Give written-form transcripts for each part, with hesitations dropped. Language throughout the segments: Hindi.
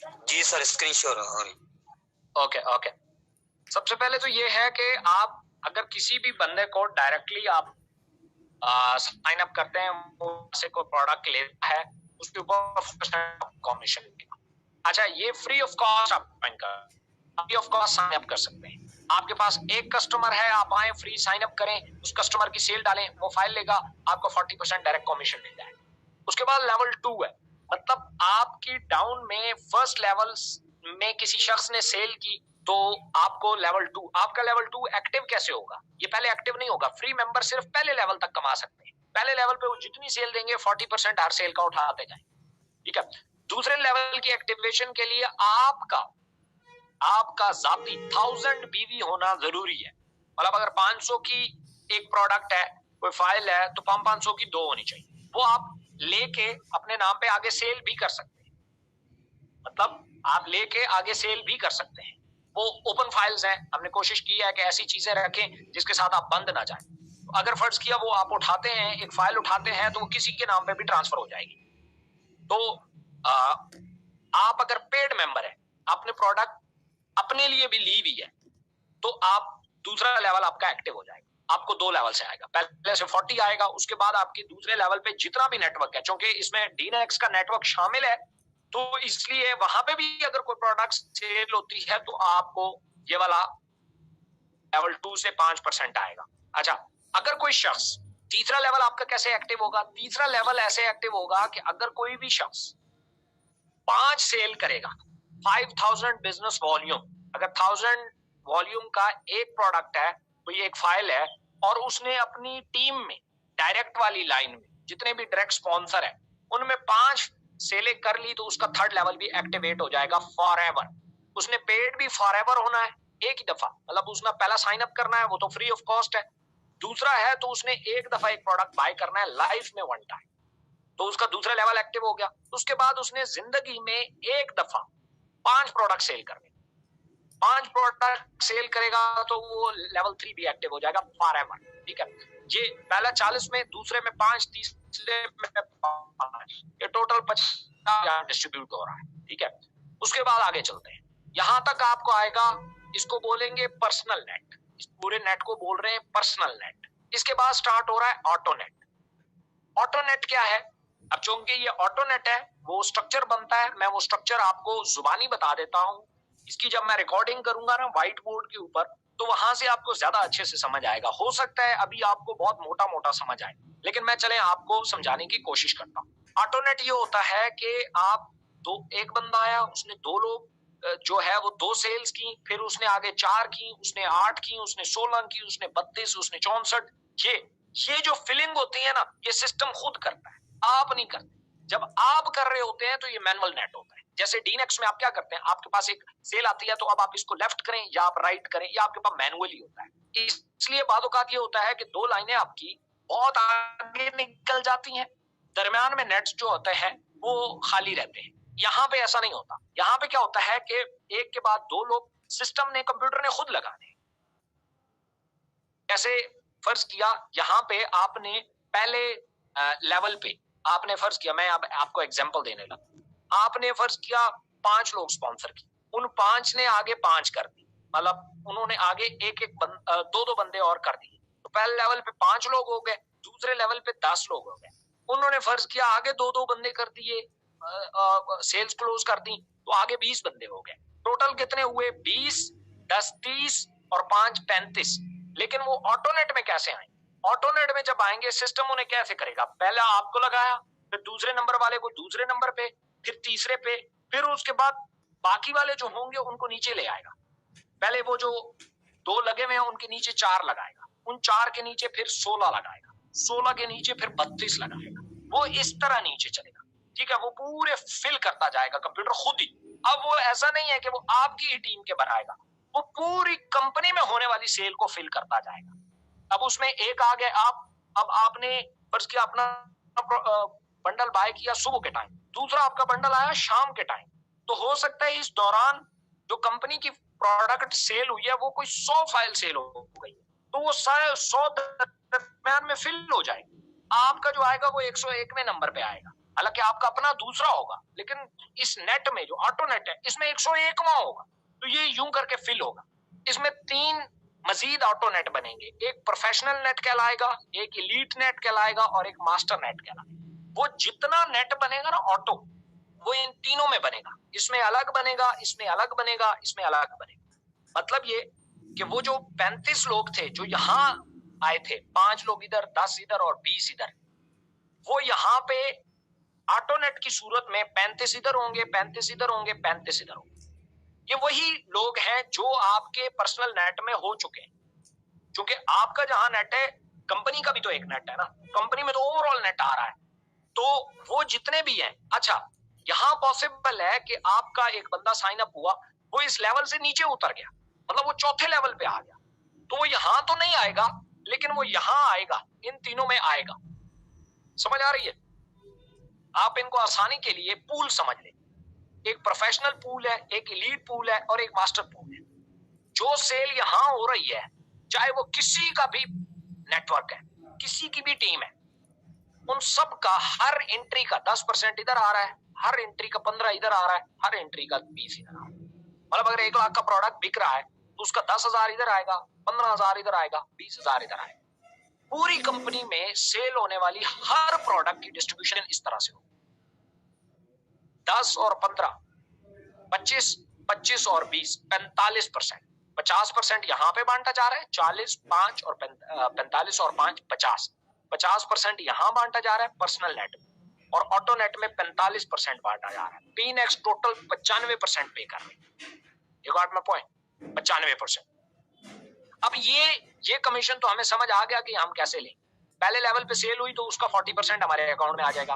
जी सर, स्क्रीन शो हो रही। Okay okay. सबसे पहले तो ये है कि आप अगर किसी भी बंदे को डायरेक्टली आप साइन अप करते हैं, वो से कोई प्रोडक्ट लेता है, उसके ऊपर कमीशन मिलेगा। अच्छा, ये फ्री ऑफ कॉस्ट आप free of cost sign up कर सकते हैं। आपके पास एक कस्टमर है, आप आए फ्री साइन अप करें, उस कस्टमर की सेल डालें, वो फाइल लेगा, आपको 40% डायरेक्ट कमीशन मिल जाएगा। उसके बाद लेवल 2 है, मतलब आपकी डाउन में फर्स्ट लेवल में किसी शख्स ने सेल की तो आपको लेवल 2, आपका लेवल 2 एक्टिव कैसे होगा? ये पहले एक्टिव नहीं होगा। फ्री मेंबर सिर्फ पहले लेवल तक कमा सकते हैं। पहले लेवल पे वो जितनी सेल देंगे 40% हर सेल का उठाते जाएं। ठीक है। दूसरे लेवल की एक्टिवेशन के लिए आपका आपका जाती 1000 बीवी होना जरूरी है। मतलब अगर 500 की एक प्रोडक्ट है, कोई फाइल है, तो 500 की 2 होनी चाहिए। वो आप लेके अपने नाम पे आगे सेल भी कर सकते हैं। मतलब आप लेके आगे सेल भी कर सकते हैं। वो ओपन फाइल्स हैं, हमने कोशिश की है कि ऐसी चीजें रखें जिसके साथ आप बंद ना जाए। तो अगर फर्ज किया वो आप उठाते हैं, एक फाइल उठाते हैं, तो वो किसी के नाम पे भी ट्रांसफर हो जाएगी। तो आ, आप अगर पेड मेंबर है, आपने प्रोडक्ट अपने लिए भी ली हुई है, तो आप दूसरा लेवल आपका एक्टिव हो जाएगा। आपको 2 लेवल से आएगा, पहले से 40 आएगा, उसके बाद आपके दूसरे लेवल पे जितना भी नेटवर्क है, क्योंकि इसमें डीनेक्स का नेटवर्क शामिल है, तो इसलिए वहां पे भी अगर कोई प्रोडक्ट सेल होती है तो आपको ये वाला लेवल 2 से 5% आएगा। अच्छा, अगर कोई शख्स, तीसरा लेवल आपका कैसे एक्टिव होगा? तीसरा लेवल ऐसे एक्टिव होगा कि अगर कोई भी शख्स 5 सेल करेगा, 5000 बिजनेस वॉल्यूम, अगर 1000 वॉल्यूम का एक प्रोडक्ट है, कोई एक फाइल है, और उसने अपनी टीम में डायरेक्ट वाली लाइन में जितने भी डायरेक्ट स्पॉन्सर है उनमें 5 सेलें कर ली, तो उसका थर्ड लेवल भी एक्टिवेट हो जाएगा फॉर एवर। उसने पेड भी फॉर एवर होना है, एक ही दफा, मतलब उसने पहला साइन अप करना है, वो तो फ्री ऑफ कॉस्ट है। दूसरा है तो उसने एक दफा एक प्रोडक्ट बाय करना है लाइफ में, वन टाइम, तो उसका दूसरा लेवल एक्टिव हो गया। उसके बाद उसने जिंदगी में एक दफा 5 प्रोडक्ट सेल करने, 5 प्रोडक्ट सेल करेगा तो वो लेवल 3 भी एक्टिव हो जाएगा फॉर एवर। ठीक है, ये पहला 40 में, दूसरे में 5, तीसरे में 5, ये टोटल 50 डिस्ट्रीब्यूट हो रहा है। ठीक है, उसके बाद आगे चलते हैं, यहां तक आपको आएगा, इसको बोलेंगे पर्सनल नेट, इस पूरे नेट को बोल रहे हैं पर्सनल नेट। इसके बाद स्टार्ट हो रहा है ऑटो नेट। ऑटो नेट क्या है? अब चूंकि ये ऑटो नेट है, वो स्ट्रक्चर बनता है, मैं वो स्ट्रक्चर आपको जुबानी बता देता हूं। इसकी जब मैं रिकॉर्डिंग करूंगा ना व्हाइट बोर्ड के ऊपर, तो वहां से आपको ज्यादा अच्छे से समझ आएगा। हो सकता है अभी आपको बहुत मोटा मोटा समझ आए, लेकिन मैं चले आपको समझाने की कोशिश करता हूँ। ऑटो नेट ये होता है कि आप एक बंदा आया, उसने 2 लोग जो है वो 2 सेल्स की, फिर उसने आगे 4 की, उसने 8 की, उसने 16 की, उसने 32, उसने 64। ये जो फिलिंग होती है ना, ये सिस्टम खुद करता है, आप नहीं करते। जब आप कर रहे होते हैं तो ये मैनुअल नेट होता है। जैसे डीनेक्स में आप क्या करते हैं, आपके पास एक सेल आती है, तो अब आप इसको लेफ्ट करें या आप राइट करें, या आपके पास मैनुअली होता है। इसलिए बाद औकात ये होता है कि 2 लाइनें आपकी बहुत आगे निकल जाती हैं, दरमियान में नेट्स जो होते हैं वो खाली रहते हैं। यहाँ पे ऐसा नहीं होता। यहाँ पे क्या होता है कि एक के बाद 2 लोग, सिस्टम ने, कंप्यूटर ने खुद लगाने। कैसे? फर्ज किया यहाँ पे आपने पहले लेवल पे आपने फर्ज किया, मैं अब आपको एग्जांपल देने लगा, आपने फर्ज किया 5 लोग स्पॉन्सर की, उन 5 ने आगे 5 कर दी, मतलब उन्होंने आगे एक एक 2-2 बंदे और कर दिए, तो पहले लेवल पे 5 लोग हो गए, दूसरे लेवल पे 10 लोग हो गए। उन्होंने फर्ज किया आगे 2-2 बंदे कर दिए, सेल्स क्लोज कर दी, तो आगे 20 बंदे हो गए। टोटल कितने हुए? 20, 10 30 और 5 35। लेकिन वो ऑटोनेट में कैसे आए? ऑटोनेट में जब आएंगे, सिस्टम उन्हें कैसे करेगा? पहले आपको लगाया, फिर दूसरे नंबर वाले को दूसरे नंबर पे, फिर तीसरे पे, फिर उसके बाद बाकी वाले जो होंगे उनको नीचे ले आएगा। पहले वो जो 2 लगे हुए हैं उनके नीचे 4 लगाएगा, उन 4 के नीचे फिर 16 लगाएगा, 16 के नीचे फिर 32 लगाएगा। वो इस तरह नीचे चलेगा। ठीक है, वो पूरे फिल करता जाएगा कंप्यूटर खुद ही। अब वो ऐसा नहीं है कि वो आपकी ही टीम के बनाएगा, वो पूरी कंपनी में होने वाली सेल को फिल करता जाएगा। अब उसमें एक आ गए आप, अब आपने फर्ज किया अपना बंडल बाय किया सुबह के टाइम, दूसरा आपका बंडल आया शाम के टाइम, तो हो सकता है इस दौरान जो कंपनी की प्रोडक्ट सेल हुई है वो कोई 100 फाइल सेल हो गई, तो वो सारे 100 दरमियान में फिल हो जाएगी। आपका जो आएगा वो 101वें नंबर पे आएगा। हालांकि आपका अपना दूसरा होगा, लेकिन इस नेट में जो ऑटो नेट है इसमें 101वां होगा, तो ये यूं करके फिल होगा। इसमें 3 मजीद ऑटो नेट बनेंगे, एक प्रोफेशनल नेट कहलाएगा, एक इलीट नेट कहलाएगा और एक मास्टर नेट कहलाएगा। वो जितना नेट बनेगा ना ऑटो, वो इन तीनों में बनेगा, इसमें अलग बनेगा, इसमें अलग बनेगा, इसमें अलग बनेगा। मतलब ये कि वो जो 35 लोग थे जो यहाँ आए थे, 5 लोग इधर, 10 इधर और 20 इधर, वो यहाँ पे ऑटोनेट की सूरत में 35 इधर होंगे, 35 इधर होंगे, 35 इधर होंगे। ये वही लोग हैं जो आपके पर्सनल नेट में हो चुके हैं, क्योंकि आपका जहां नेट है, कंपनी का भी तो एक नेट है ना, कंपनी में तो ओवरऑल नेट आ रहा है, तो वो जितने भी हैं। अच्छा, यहाँ पॉसिबल है कि आपका एक बंदा साइन अप हुआ, वो इस लेवल से नीचे उतर गया, मतलब वो चौथे लेवल पे आ गया, तो वो यहां तो नहीं आएगा, लेकिन वो यहां आएगा, इन तीनों में आएगा। समझ आ रही है? आप इनको आसानी के लिए पूल समझ लें, एक प्रोफेशनल पूल है, एक इलीट पूल है और एक मास्टर पूल है। जो सेल यहां हो रही है, चाहे वो किसी का भी नेटवर्क है, किसी की भी टीम है, उन सब का हर एंट्री का 10% इधर आ रहा है, हर एंट्री का 15 इधर आ रहा है, हर एंट्री का 20 इधर आ रहा है। मतलब अगर 1 लाख का प्रोडक्ट बिक रहा है तो उसका 10,000 इधर आएगा, 15,000 इधर आएगा, 20,000 इधर आएगा। पूरी कंपनी में सेल होने वाली हर प्रोडक्ट की डिस्ट्रीब्यूशन इस तरह से हो, 10 और 15, 25, 25 और 20, 45%। 50% यहाँ पे बांटा जा रहा है, 40, 5 और 45 और 5, 50। 50% यहाँ बांटा जा रहा है पर्सनल नेट में, और ऑटो नेट में 45% बांटा जा रहा है। 3x टोटल 95% पे कर रहे हैं। You got my point? 95%। अब ये कमीशन तो हमें समझ आ गया कि हम कैसे लें। पहले लेवल पे सेल हुई तो उसका 40% हमारे अकाउंट में आ जाएगा,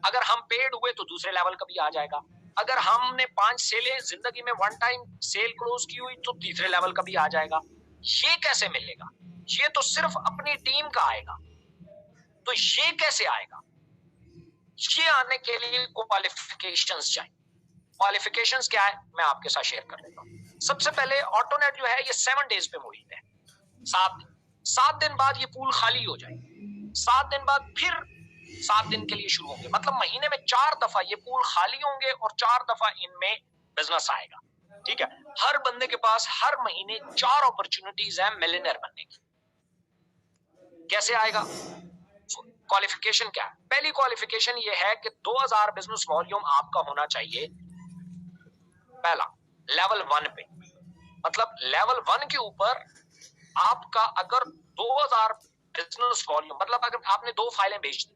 अगर हम पेड हुए तो दूसरे लेवल का भी आ जाएगा, अगर हमने 5 सेलें जिंदगी में वन टाइम सेल क्लोज की हुई तो तीसरे लेवल का भी आ जाएगा। ये कैसे मिलेगा? ये तो सिर्फ अपनी टीम का आएगा। तो ये कैसे आएगा? ये आने के लिए क्वालिफिकेशंस चाहिए। क्वालिफिकेशंस क्या है, मैं आपके साथ शेयर कर लेता हूँ। सबसे पहले ऑटोनेट जो है ये 7 डेज पे मुहित है, 7 दिन बाद ये पूल खाली हो जाएगी, 7 दिन बाद फिर 7 दिन के लिए शुरू होंगे, मतलब महीने में 4 दफा ये पूल खाली होंगे और 4 दफा इनमें बिजनेस आएगा। ठीक है, हर बंदे के पास हर महीने 4 अपॉर्चुनिटीज है मिलियनेयर बनने की। कैसे आएगा? क्वालिफिकेशन क्या है? पहली क्वालिफिकेशन ये है कि 2000 बिजनेस वॉल्यूम आपका होना चाहिए पहला लेवल 1 पे, मतलब लेवल 1 के ऊपर आपका अगर 2000 बिजनेस वॉल्यूम, मतलब अगर आपने 2 फाइलें बेच दी,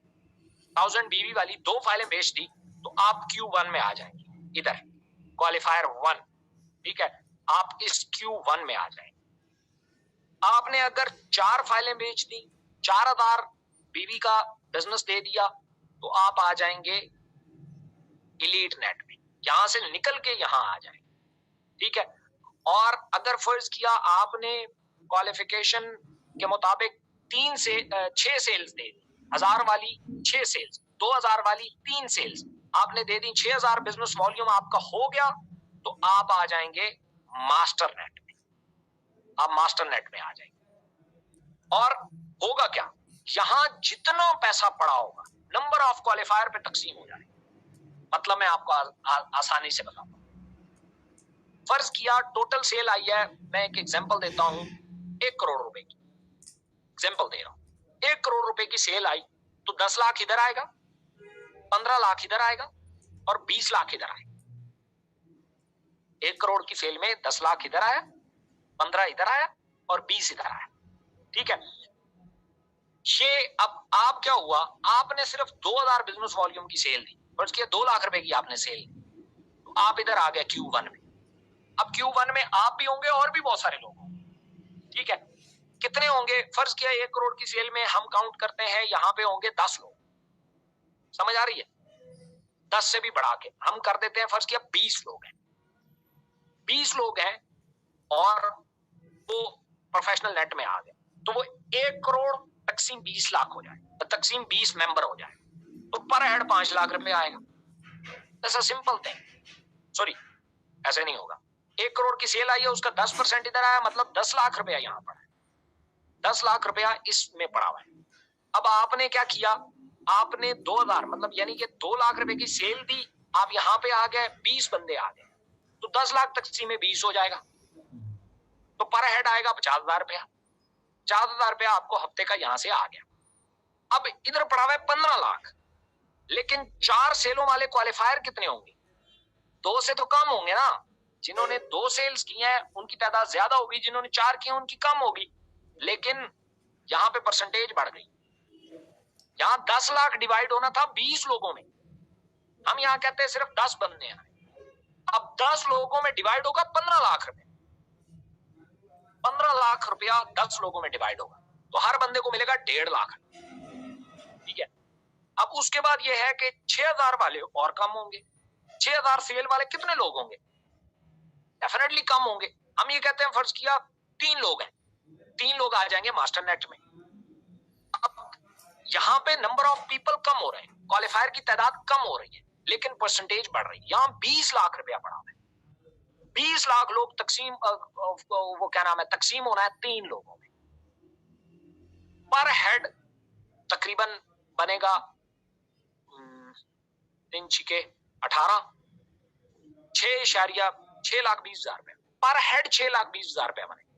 1000 बीवी वाली 2 फाइलें बेच दी, तो आप Q1 में आ जाएंगे, इधर क्वालिफायर 1। ठीक है, आप इस Q1 में आ जाएंगे। आपने अगर 4 फाइलें बेच दी, 4000 बीवी का बिजनेस दे दिया, तो आप आ जाएंगे इलीट नेट में, यहां से निकल के यहां आ जाएंगे। ठीक है, और अगर फर्ज किया आपने क्वालिफिकेशन के मुताबिक 3 से 6 सेल्स दे दी, 1000 वाली 6 सेल्स, 2000 वाली 3 सेल्स आपने दे दी, 6000 बिजनेस वॉल्यूम आपका हो गया, तो आप आ जाएंगे मास्टर नेट में। आप मास्टर नेट में आ जाएंगे, और होगा क्या, यहां जितना पैसा पड़ा होगा नंबर ऑफ क्वालिफायर पे तकसीम हो जाएगा। मतलब मैं आपको आसानी से बताऊंगा। फर्ज किया टोटल सेल आई है, मैं एक एग्जांपल देता हूं, 1 करोड़ रुपए की एग्जांपल दे रहा हूं। 1 करोड़ रुपए की सेल आई तो 10 लाख इधर आएगा, 15 लाख इधर आएगा और 20 लाख इधर आएगा। 1 करोड़ की सेल में 10 लाख इधर आया, 15 इधर आया और 20 इधर आया। ठीक है, ये अब आप क्या हुआ, आपने सिर्फ 2000 बिजनेस वॉल्यूम की सेल दी, फर्ज किया 2 लाख रुपए की आपने सेल दी, तो आप इधर आ गए Q1 में। अब Q1 में आप भी होंगे और भी बहुत सारे लोग होंगे। ठीक है, कितने होंगे? फर्ज किया 1 करोड़ की सेल में हम काउंट करते हैं यहां पे होंगे 10 लोग। समझ आ रही है? 10 से भी बढ़ा के हम कर देते हैं, फर्ज किया 20 लोग हैं। 20 लोग हैं और वो प्रोफेशनल नेट में आ गए, तो वो 1 करोड़ तकसीम 20 लाख हो जाए, तो तकसीम 20 मेंबर हो जाए, तो पर हेड 5 लाख रुपए आएगा। ऐसा सिंपल थिंग, सॉरी ऐसे नहीं होगा। 1 करोड़ की सेल आई है, उसका 10% इधर आया, मतलब 10 लाख रुपया यहाँ पड़ा है, 10 लाख रुपया इसमें पड़ा हुआ है। अब आपने क्या किया, आपने 2000 मतलब यानी कि 2 लाख रुपए की सेल दी, आप यहाँ पे आ गए, 20 बंदे आ गए, तो 10 लाख तकसीम में 20 हो जाएगा, तो पर हेड आएगा 50,000 रुपया। 50,000 रुपया आपको हफ्ते का यहां से आ गया। अब इधर पड़ा हुआ है 15 लाख, लेकिन 4 सेलों वाले क्वालिफायर कितने होंगे? 2 से तो कम होंगे ना। जिन्होंने 2 सेल्स की हैं उनकी तादाद ज्यादा होगी, जिन्होंने 4 की हैं उनकी कम होगी। लेकिन यहाँ पे परसेंटेज बढ़ गई। यहाँ 10 लाख डिवाइड होना था 20 लोगों में, हम यहाँ कहते हैं सिर्फ 10 बंदे हैं। अब 10 लोगों में डिवाइड होगा 15 लाख रुपए। 15 लाख रुपया 10 लोगों में डिवाइड होगा, तो हर बंदे को मिलेगा 1.5 लाख। ठीक है। अब उसके बाद ये है कि 6,000 वाले और कम होंगे। 6,000 सेल वाले कितने लोग होंगे? डेफिनेटली कम होंगे। हम ये कहते हैं फर्ज किया 3 लोग हैं, 3 लोग आ जाएंगे मास्टर नेट में। अब यहाँ पे नंबर ऑफ पीपल कम हो रहे हैं, क्वालिफायर की तादाद कम हो रही है, लेकिन परसेंटेज बढ़ रही है। यहाँ 20 लाख रुपया पड़ा है, 20 लाख लोग तकसीम, वो क्या नाम है, तकसीम होना है 3 लोगों में। पर हेड तकरीबन बनेगा 3 छिके 18, 6,20,000 रुपए पर हेड, 6,20,000 रुपया बने।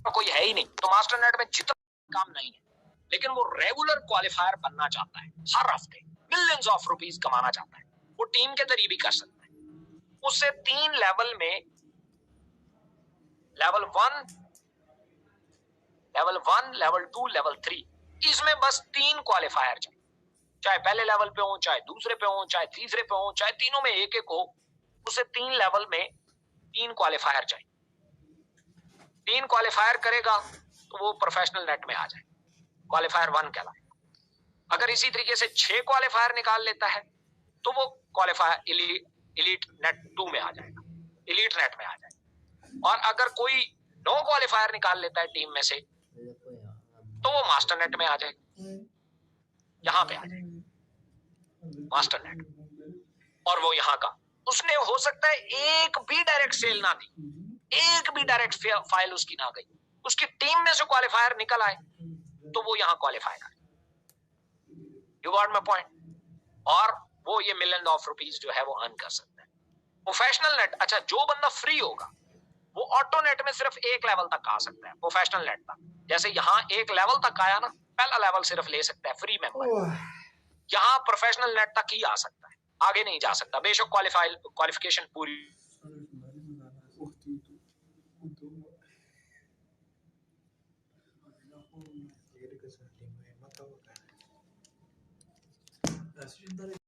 कोई है ही नहीं, तो मास्टर नेट में जितना काम नहीं है, लेकिन वो रेगुलर क्वालिफायर बनना चाहता है, हर हफ्ते मिलियंस ऑफ रुपीस कमाना चाहता है, वो टीम के जरिए भी कर सकता है। उससे 3 लेवल में, लेवल 1, लेवल 2, लेवल 3, इसमें बस 3 क्वालिफायर चाहिए। चाहे पहले लेवल पे हो, चाहे दूसरे पे हो, चाहे तीसरे पे हो, चाहे तीनों में एक एक हो, उसे 3 लेवल में 3 क्वालिफायर चाहिए। 3 क्वालिफायर करेगा तो वो प्रोफेशनल नेट में आ जाए, क्वालिफायर 1 कहलाएगा। अगर इसी तरीके से 6 क्वालिफायर निकाल लेता है तो वो क्वालिफायर इलीट नेट 2 में आ जाएगा, इलीट नेट में आ जाएगा। और अगर कोई 9 क्वालिफायर निकाल लेता है टीम में से तो वो मास्टर नेट में आ जाएगा, यहां पे आ जाएगा मास्टर नेट। और वो यहाँ का, उसने हो सकता है एक भी डायरेक्ट सेल ना दी, एक भी डायरेक्ट फाइल उसकी ना गई, उसकी टीम में से क्वालिफायर निकल आए तो वो यहाँ क्वालिफाई करे। You got my point? और वो ये मिलियन ऑफ रुपीस जो है वो अर्न कर सकता है। प्रोफेशनल नेट, अच्छा, जो बंदा फ्री होगा वो ऑटो नेट में सिर्फ एक लेवल तक आ सकता है, प्रोफेशनल नेट तक। जैसे यहाँ एक लेवल तक आया ना, पहला लेवल सिर्फ ले सकता है फ्री मेंबर, यहाँ प्रोफेशनल नेट तक ही आ सकता है, आगे नहीं जा सकता, बेशक क्वालिफिकेशन पूरी